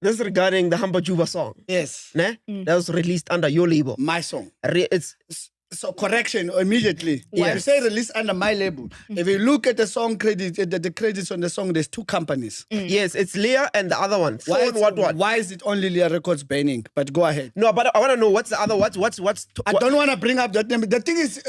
This is regarding the Hamba Juba song. Yes. Ne? That was released under your label. My song. It's So correction immediately. Yes. You say released under my label. If you look at the song credit, the credits on the song, there's 2 companies. yes, it's Leah and the other one. Why is it only Leah Records banning? But go ahead. No, but I want to know what's the other. I don't want to bring up that name. The thing is,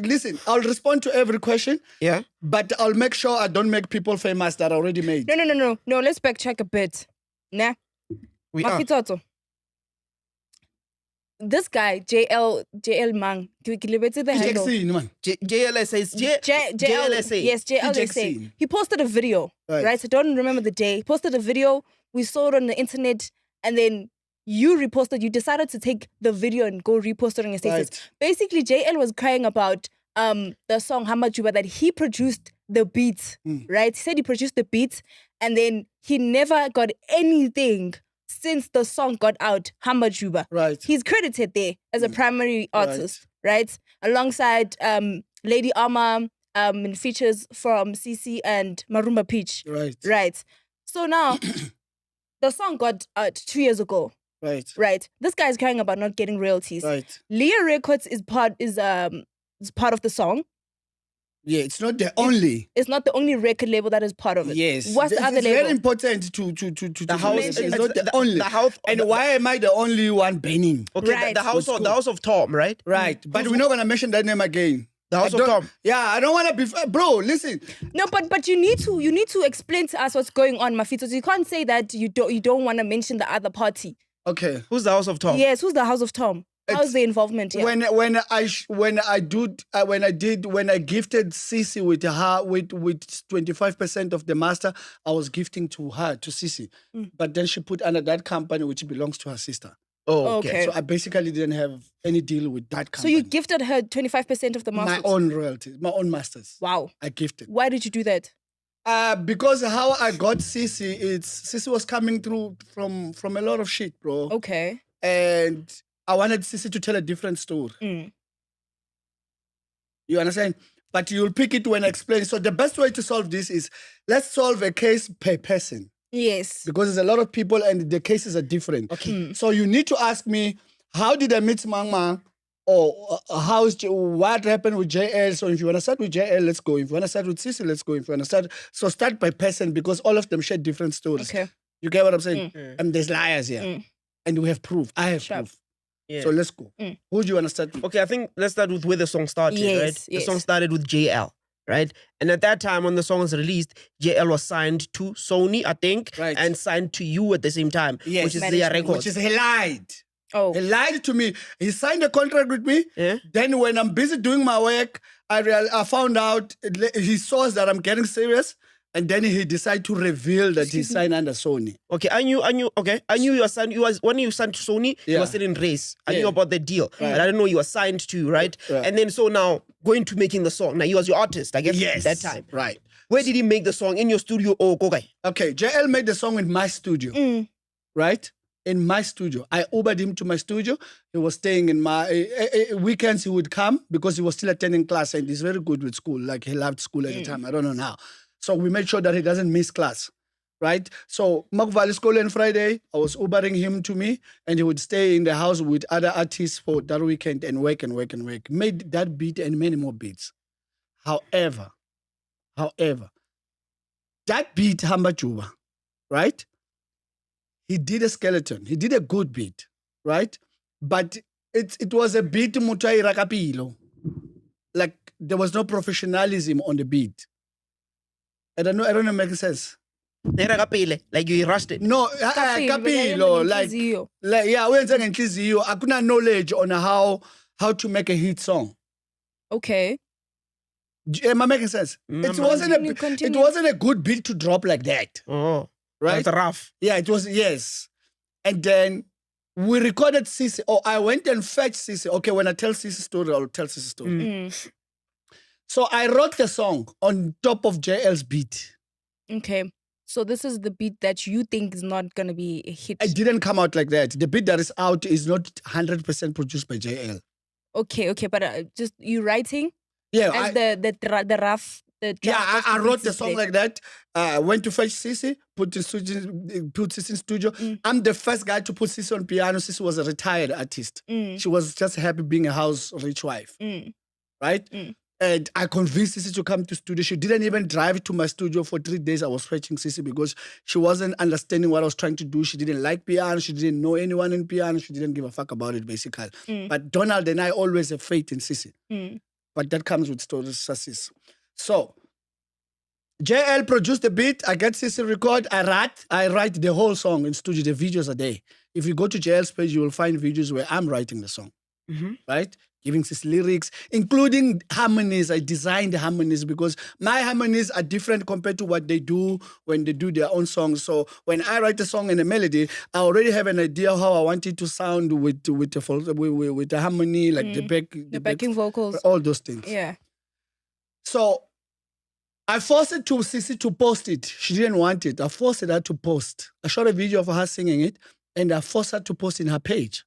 listen, I'll respond to every question. Yeah. But I'll make sure I don't make people famous that are already made. No. Let's backtrack a bit. Nah. We are. Mafitoto. This guy, JL Mang, Jackson, man. JLSA. JLSA. Yes, JLSA. Jackson. He posted a video, right? I don't remember the day. He posted a video. We saw it on the internet, and then you reposted. You decided to take the video and go repost it on your status. Right. Basically, JL was crying about the song Hamba Juba, that he produced the beat, right? He said he produced the beat, and then he never got anything since the song got out, Hamba Juba. Right. He's credited there as a primary artist, right? Alongside Lady Arma, and features from CC and Marumba Peach. Right. Right. So now, the song got out 2 years ago. Right. Right. This guy's crying about not getting royalties. Right. Leah Records is part of the song. Yeah, it's not the only. It's not the only record label that is part of it. Yes. What's the other it's label? very important to The house. mention. It's not the only. The house. And why am I the only one banning? Okay. Right. The house of Tom, right? Right. But we're not going to mention that name again. The house of Tom. Yeah, I don't want to be... Bro, listen. No, but you need to explain to us what's going on, Mafito. So you can't say that you don't want to mention the other party. Okay. Who's the house of Tom? Yes, who's the house of Tom? How's the involvement here? When I gifted Sisi with 25% of the master, I was gifting to her, to Sisi. But then she put under that company which belongs to her sister. Oh, okay. Okay. So I basically didn't have any deal with that So company. you gifted her 25% of the masters? My own royalties, my own masters. Wow. I gifted. Why did you do that? Because how I got Sisi, Sisi was coming through from a lot of shit, bro. Okay. And I wanted Sisi to tell a different story. You understand? But you'll pick it when I explain. So the best way to solve this is, let's solve a case per person. Yes. Because there's a lot of people and the cases are different. Okay. So you need to ask me, how did I meet Mangma? Or what happened with JL? So if you want to start with JL, let's go. If you want to start with Sisi, let's go. If you want to start... So start by person, because all of them share different stories. Okay. You get what I'm saying? And there's liars here. And we have proof. I have proof. Yeah. So let's go. Who do you want to start with? Okay, I think let's start with where the song started, Yes, right? yes. The song started with JL, right? And at that time, when the song was released, JL was signed to Sony, I think, Right. and signed to you at the same time, Yes. which is their Management. record. Which is he lied. Oh. He lied to me. He signed a contract with me. Yeah. Then when I'm busy doing my work, I found out he saw that I'm getting serious. And then he decided to reveal that he signed under Sony. Okay, I knew you were signed. When you signed to Sony, you Yeah. were still in race. I Yeah. knew about the deal, Right. but I didn't know you were signed to, right? Yeah. And then so now going to making the song. Now he was your artist, I guess. Yes. At that time. Right. Where did he make the song? In your studio or okay? Okay, JL made the song in my studio. Right? In my studio. I Ubered him to my studio. He was staying in my... weekends he would come because he was still attending class and he's very good with school. Like he loved school at the time. I don't know now. So we made sure that he doesn't miss class. Right? So Makvali School on Friday, I was Ubering him to me and he would stay in the house with other artists for that weekend and work and work and work. Made that beat and many more beats. However, that beat, Hamba Juba, right? He did a skeleton. He did a good beat, right? But it was a beat mutai rakapilo. Like there was no professionalism on the beat. I don't know make sense. Like you rushed it. No, Kapilo, kapilo, ngenhliziyo. like yeah, wenza ngenhliziyo. Akuna knowledge on how to make a hit song. Okay. Am I making sense? It wasn't a good beat to drop like that. Oh, Right? That's rough. Yeah, it was, yes. And then we recorded Sisi. Oh, I went and fetched Sisi. Okay, when I tell Sisi story, I'll tell Sisi story. So I wrote the song on top of JL's beat. Okay. So this is the beat that you think is not going to be a hit. It didn't come out like that. The beat that is out is not 100% produced by JL. Okay, but just you writing Yeah, as the rough the Yeah, draft of I the wrote beats the is song there. like that. Went to fetch Sissy, put Sissy in studio. I'm the first guy to put Sissy on piano. Sissy was a retired artist. She was just happy being a house rich wife, right? And I convinced Sissy to come to studio. She didn't even drive to my studio for 3 days. I was fetching Sissy because she wasn't understanding what I was trying to do. She didn't like piano. She didn't know anyone in piano. She didn't give a fuck about it, basically. But Donald and I always have faith in Sissy. But that comes with stories, Sissy. So, JL produced the beat. I get Sissy record. I write the whole song in studio. The videos are there. If you go to JL's page, you will find videos where I'm writing the song, right? Giving Sissy lyrics, including harmonies. I designed the harmonies because my harmonies are different compared to what they do when they do their own songs. So when I write a song and a melody, I already have an idea how I want it to sound with the harmony, like the backing vocals, all those things. Yeah. So I forced it to Sissy to post it. She didn't want it. I forced her to post. I shot a video of her singing it, and I forced her to post in her page.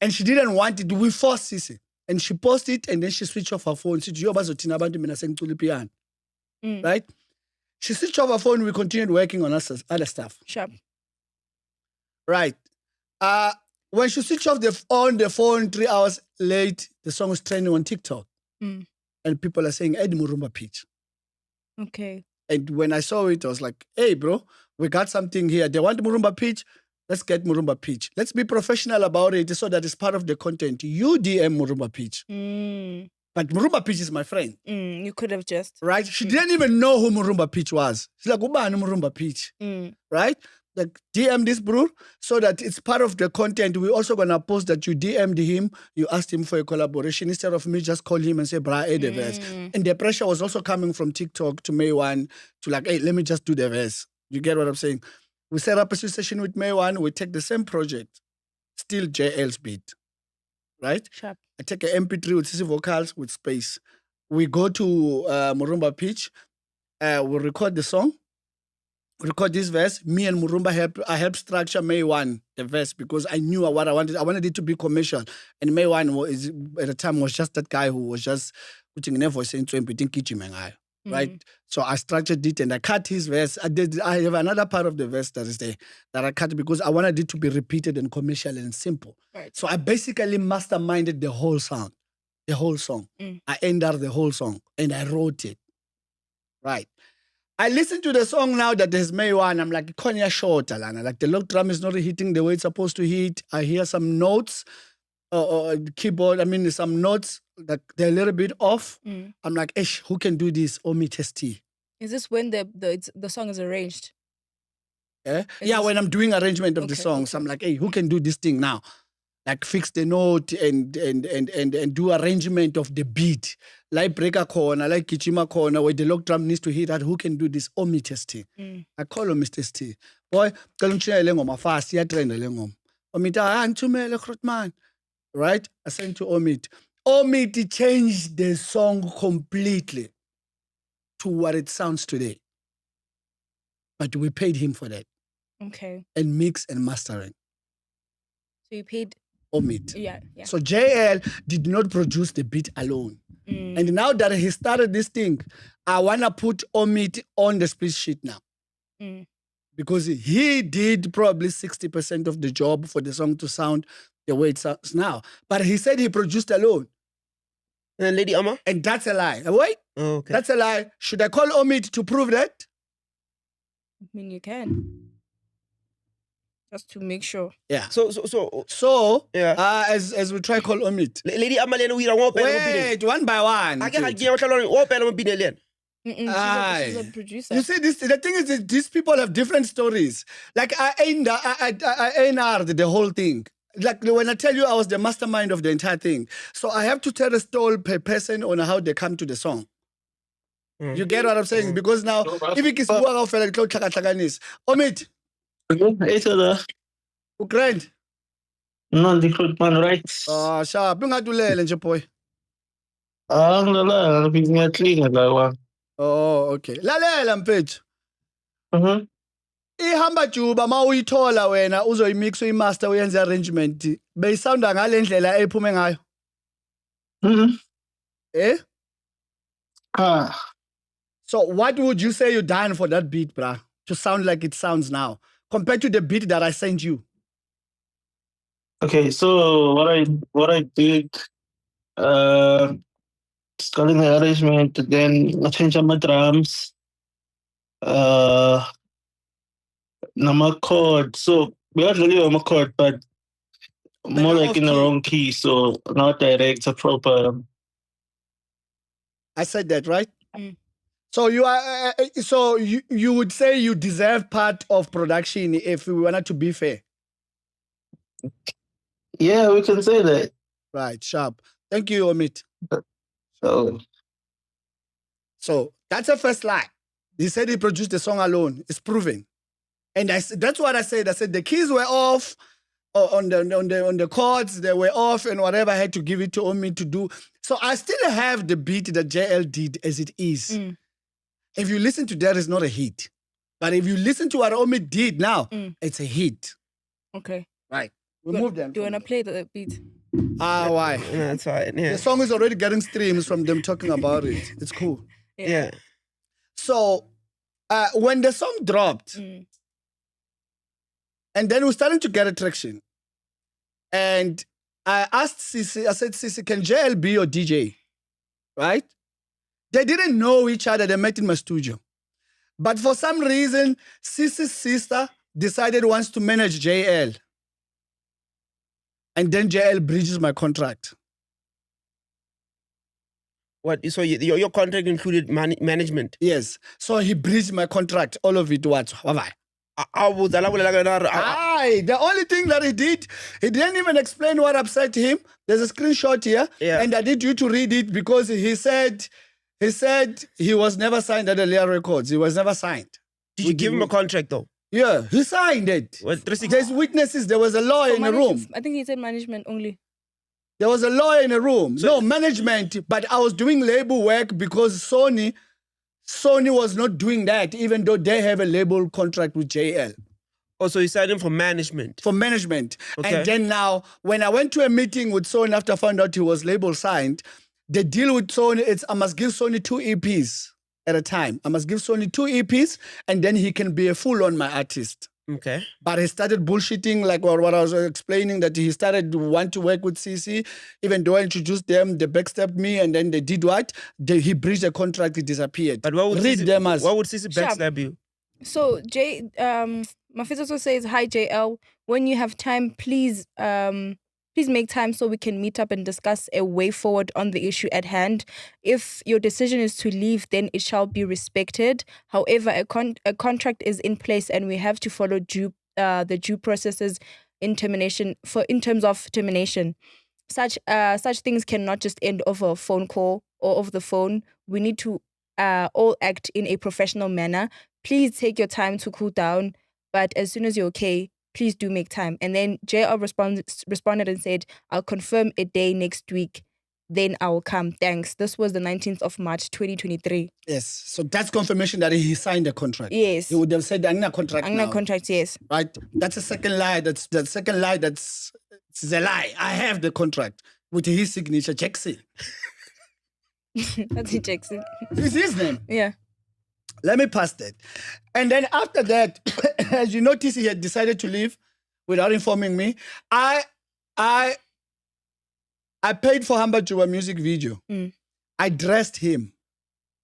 And she didn't want it. We forced Sissy. And she posted it, and then she switched off her phone. She said, right? She switched off her phone. We continued working on other stuff. Sharp. Right. When she switched off the phone 3 hours late, the song was trending on TikTok. And people are saying, Ed Murumba pitch. Okay. And when I saw it, I was like, hey, bro, we got something here. They want Murumba pitch. Let's get Murumba pitch. Let's be professional about it so that it's part of the content. You DM Murumba pitch. But Murumba pitch is my friend. You could have just. Right? She didn't even know who Murumba pitch was. She's like, Ubani Murumba pitch. Right? Like, DM this bro so that it's part of the content. We're also going to post that you DM'd him, you asked him for a collaboration instead of me just call him and say, bra, the verse. And the pressure was also coming from TikTok to May1 to like, hey, let me just do the verse. You get what I'm saying? We set up a session with May1. We take the same project, still JL's beat, right? Sharp. I take an MP3 with CC vocals with space. We go to Murumba pitch. We record the song. We record this verse. Me and Murumba I help structure May1, the verse, because I knew what I wanted. I wanted it to be commercial. And May1 at the time was just that guy who was just putting a voice into him, putting Kichimengai. Right? So I structured it and I cut his verse. I have another part of the verse that is there that I cut because I wanted it to be repeated and commercial and simple. Right. So I basically masterminded the whole sound, the whole song. I entered the whole song and I wrote it. Right. I listen to the song now that there's May1. I'm like, Konya short, Alana. Like the log drum is not hitting the way it's supposed to hit. I hear some notes or keyboard. I mean, some notes that they're a little bit off. I'm like, who can do this? Omi Testi. Is this when the song is arranged? Yeah, when I'm doing arrangement of the songs, I'm like, hey, who can do this thing now? Like fix the note and do arrangement of the beat. Like breaker corner, like kichima corner, where the log drum needs to hit that. Who can do this? Omi Testi. I call him Mr. T. Boy, kalumchina fast, ya trend lengom. Omita antumele krotman. Right? I sent to Omid. Omid changed the song completely to what it sounds today. But we paid him for that. Okay. And mix and mastering. So you paid Omid. Yeah. So JL did not produce the beat alone. And now that he started this thing, I want to put Omid on the split sheet now. Because he did probably 60% of the job for the song to sound the way it sounds now. But he said he produced alone. And then Lady Amma? And that's a lie. Wait. Oh, okay. That's a lie. Should I call Omid to prove that? I mean, you can. Just to make sure. Yeah. So yeah. As we try call Omid. Lady Amma lena we won't wait, one by one. I can't give you She's a producer. You see, the thing is that these people have different stories. Like I A&R'd the whole thing. Like when I tell you I was the mastermind of the entire thing. So I have to tell a story per person on how they come to the song. You get what I'm saying? Because now, if it is Omid. It's a Grand. non recruitment rights. Sharp. Ungadulele nje boy. Ngala ngiclean la one. Oh, okay. Lalela mpethu. Ihamba Juba mawuyithola wena uzoyimix uyimaster uyenze arrangement. Beyisounda ngale ndlela ephume ngayo. So what would you say you done for that beat, bruh, to sound like it sounds now, compared to the beat that I sent you? Okay, so what I did, starting the arrangement, then I changed up my drums, nama chord. So we actually on a chord, but more like off in the key. wrong key, so not direct, a proper. I said that, right? Mm. So you would say you deserve part of production if we wanted to be fair. Yeah, we can say that. Right, sharp. Thank you, Omid. So So that's the first lie. He said he produced the song alone. It's proven. And that's what I said. I said the keys were off on the chords, they were off, and whatever I had to give it to Omid to do. So I still have the beat that JL did as it is. Mm. If you listen to that, it's not a hit. But if you listen to what Omid did now, it's a hit. Okay. Right. We move them. Do you want to play the beat? Why? No, that's fine. Yeah. The song is already getting streams from them talking about it. It's cool. Yeah. So when the song dropped, and then we're starting to get attraction, and I asked Sisi, I said, Sisi, can JL be your DJ? Right? They didn't know each other. They met in my studio. But for some reason, Sisi's sister decided wants to manage JL. And then JL breaches my contract. What? So your contract included management? Yes. So he breached my contract. All of it was. Aye, the only thing that he did, he didn't even explain what upset him. There's a screenshot here. Yeah. And I need you to read it because he said he was never signed at the Lear Records. He was never signed. Did you give him a contract though? Yeah, he signed it. What, 360? There's witnesses. There was a lawyer in the room. I think he said management only. There was a lawyer in the room. No, management. But I was doing label work because Sony was not doing that, even though they have a label contract with JL. Oh, so you signed him for management? For management. Okay. And then now, when I went to a meeting with Sony after I found out he was label signed, the deal with Sony is I must give Sony 2 EPs at a time. I must give Sony 2 EPs, and then he can be a full-on my artist. Okay. But he started bullshitting, like what I was explaining, that he started to want to work with CC. Even though I introduced them, they backstabbed me, and then they did what? He breached the contract, he disappeared. But what would Read CC, them as... What would CC backstab you? So Mafis also says, hi JL, when you have time, please make time so we can meet up and discuss a way forward on the issue at hand. If your decision is to leave, then it shall be respected. However, a contract is in place and we have to follow the due processes in terms of termination. Such things cannot just end over a phone call or over the phone. We need to all act in a professional manner. Please take your time to cool down, but as soon as you're okay, please do make time. And then JL responded and said, I'll confirm a day next week. Then I will come. Thanks. This was the 19th of March, 2023. Yes. So that's confirmation that he signed the contract. Yes. He would have said, I'm not contract now. Contract, yes. Right? That's a second lie. That's the second lie. It's a lie. I have the contract with his signature, Jackson. That's Jackson. It's his name. Yeah. Let me pass that. And then after that, as you notice, he had decided to leave without informing me. I paid for Hamba Juba music video. I dressed him.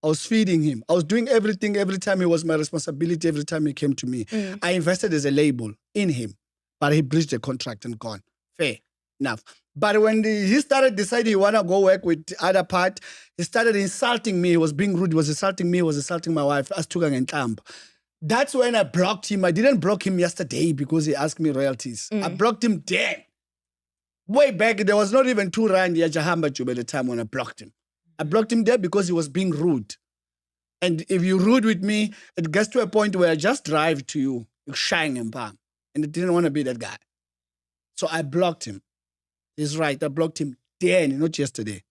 I was feeding him. I was doing everything every time. It was my responsibility every time he came to me. I invested as a label in him, but he breached the contract and gone. Fair enough. But when he started deciding he want to go work with the other part, he started insulting me. He was being rude. He was insulting me. He was insulting my wife. That's when I blocked him. I didn't block him yesterday because he asked me royalties. I blocked him then. Way back, there was not even 2 rand at Hamba Juba at the time when I blocked him. I blocked him there because he was being rude. And if you're rude with me, it gets to a point where I just drive to you, shine and bam. And I didn't want to be that guy. So I blocked him. He's right. I blocked him then, not yesterday.